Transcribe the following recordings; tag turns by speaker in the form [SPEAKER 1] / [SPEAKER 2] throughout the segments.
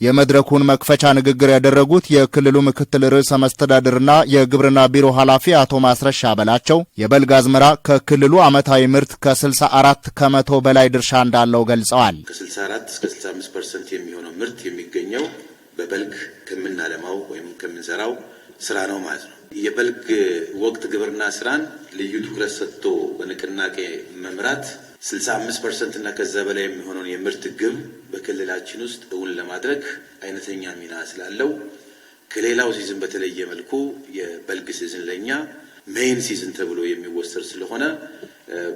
[SPEAKER 1] የመድረኩን መክፈቻ ንግግር ያደረጉት የክልሉ ምክትል ርዕሰ መስተዳድርና የግብርና ቢሮ ኃላፊ አቶ ማስረሻ በላቸው የበልግ አዝመራ ከክልሉ ዓመታዊ ምርት ከ64 ከመቶ በላይ ድርሻ እንዳለው ገልጸዋል።
[SPEAKER 2] ከ64 እስከ 65% የሚሆነው ምርት የሚገኘው በበልግ ከምናለማው ወይም ከምንሰራው ስራ ነው ማለት ነው። የበልግ ወቅት ግብርና ስራን ልዩ ትኩረት ሰጥቶ በንቅናቄ መምራት 65% እና ከዛ በላይ የሚሆነውን የምርት ግብ በክልላችን ውስጥ እውን ለማድረግ አይነተኛ ሚና ስላለው ከሌላው ሲዝን በተለየ መልኩ የበልግ ሲዝን ለኛ ሜይን ሲዝን ተብሎ የሚወሰድ ስለሆነ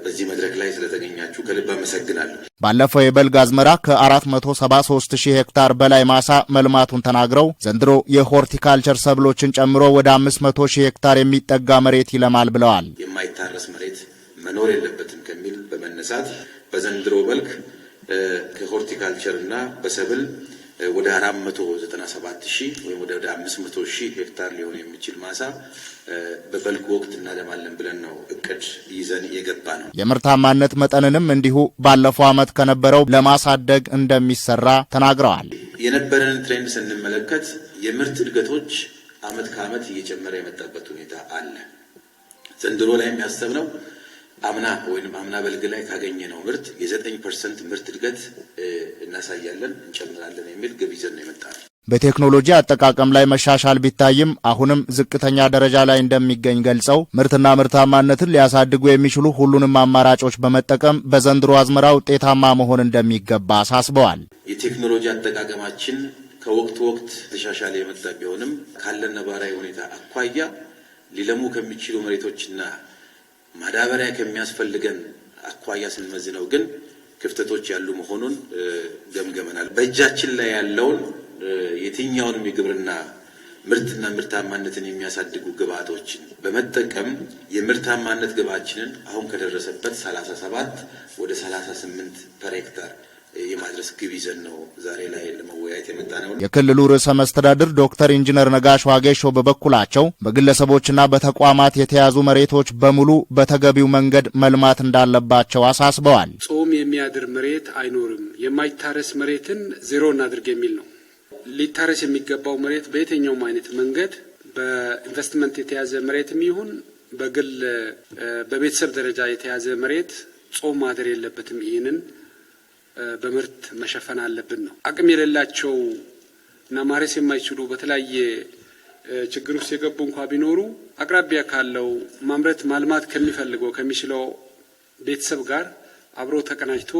[SPEAKER 2] በዚህ መድረክ ላይ ስለተገኛችሁ ከልብ አመሰግናለሁ።
[SPEAKER 1] ባለፈው የበልግ አዝመራ ከ473,000 ሄክታር በላይ ማሳ መልማቱን ተናግረው ዘንድሮ የሆርቲካልቸር ሰብሎችን ጨምሮ ወደ 500,000 ሄክታር የሚጠጋ መሬት ይለማል ብለዋል።
[SPEAKER 2] የማይታረስ መሬት መኖር የለበትም ከሚል በመነሳት በዘንድሮ በልግ ከሆርቲካልቸር እና በሰብል ወደ 497,000 ወይም ወደ 500,000 ሄክታር ሊሆን የሚችል ማሳ በበልግ ወቅት እናለማለን ብለን ነው እቅድ ይዘን የገባ ነው።
[SPEAKER 1] የምርታማነት መጠንንም እንዲሁ ባለፈው ዓመት ከነበረው ለማሳደግ እንደሚሰራ ተናግረዋል።
[SPEAKER 2] የነበረን ትሬንድ ስንመለከት የምርት እድገቶች ዓመት ከዓመት እየጨመረ የመጣበት ሁኔታ አለ። ዘንድሮ ላይ የሚያሰብነው አምና ወይም አምና በልግ ላይ ካገኘነው ምርት የ9% ምርት እድገት እናሳያለን እንጨምራለን የሚል ግብ ይዘን ነው የመጣነው።
[SPEAKER 1] በቴክኖሎጂ አጠቃቀም ላይ መሻሻል ቢታይም አሁንም ዝቅተኛ ደረጃ ላይ እንደሚገኝ ገልጸው ምርትና ምርታማነትን ሊያሳድጉ የሚችሉ ሁሉንም አማራጮች በመጠቀም በዘንድሮ አዝመራ ውጤታማ መሆን እንደሚገባ አሳስበዋል።
[SPEAKER 2] የቴክኖሎጂ አጠቃቀማችን ከወቅት ወቅት ተሻሻለ የመጣ ቢሆንም ካለን ነባራዊ ሁኔታ አኳያ ሊለሙ ከሚችሉ መሬቶችና ማዳበሪያ ከሚያስፈልገን አኳያ ስንመዝነው ግን ክፍተቶች ያሉ መሆኑን ገምገመናል። በእጃችን ላይ ያለውን የትኛውንም የግብርና ምርትና ምርታማነትን የሚያሳድጉ ግብዓቶችን በመጠቀም የምርታማነት ግባችንን አሁን ከደረሰበት 37 ወደ 38 ፐር ሄክታር የማድረስ ግብ ይዘን ነው ዛሬ ላይ ለመወያየት የመጣ ነው።
[SPEAKER 1] የክልሉ ርዕሰ መስተዳድር ዶክተር ኢንጂነር ነጋሽ ዋጌሾ በበኩላቸው በግለሰቦችና በተቋማት የተያዙ መሬቶች በሙሉ በተገቢው መንገድ መልማት እንዳለባቸው አሳስበዋል።
[SPEAKER 3] ጾም የሚያድር መሬት አይኖርም፣ የማይታረስ መሬትን ዜሮ እናድርግ የሚል ነው። ሊታረስ የሚገባው መሬት በየትኛውም አይነት መንገድ በኢንቨስትመንት የተያዘ መሬትም ይሁን በግል በቤተሰብ ደረጃ የተያዘ መሬት ጾም ማደር የለበትም። ይህንን በምርት መሸፈን አለብን ነው። አቅም የሌላቸው እና ማረስ የማይችሉ በተለያየ ችግር ውስጥ የገቡ እንኳ ቢኖሩ አቅራቢያ ካለው ማምረት ማልማት ከሚፈልገው ከሚችለው ቤተሰብ ጋር አብሮ ተቀናጅቶ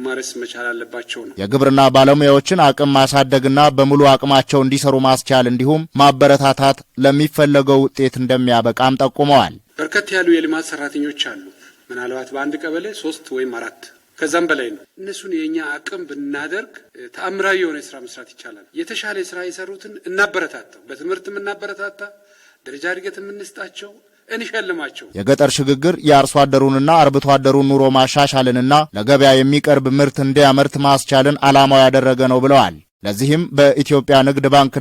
[SPEAKER 3] ማረስ መቻል አለባቸው ነው።
[SPEAKER 1] የግብርና ባለሙያዎችን አቅም ማሳደግና በሙሉ አቅማቸው እንዲሰሩ ማስቻል እንዲሁም ማበረታታት ለሚፈለገው ውጤት እንደሚያበቃም ጠቁመዋል።
[SPEAKER 3] በርከት ያሉ የልማት ሰራተኞች አሉ። ምናልባት በአንድ ቀበሌ 3 ወይም 4 ከዛም በላይ ነው። እነሱን የኛ አቅም ብናደርግ ተአምራዊ የሆነ ስራ መስራት ይቻላል። የተሻለ ስራ የሰሩትን እናበረታታው፣ በትምህርትም እናበረታታ፣ ደረጃ እድገት የምንስጣቸው፣ እንሸልማቸው።
[SPEAKER 1] የገጠር ሽግግር የአርሶ አደሩንና አርብቶ አደሩን ኑሮ ማሻሻልንና ለገበያ የሚቀርብ ምርት እንዲያመርት ማስቻልን ዓላማው ያደረገ ነው ብለዋል። ለዚህም በኢትዮጵያ ንግድ ባንክ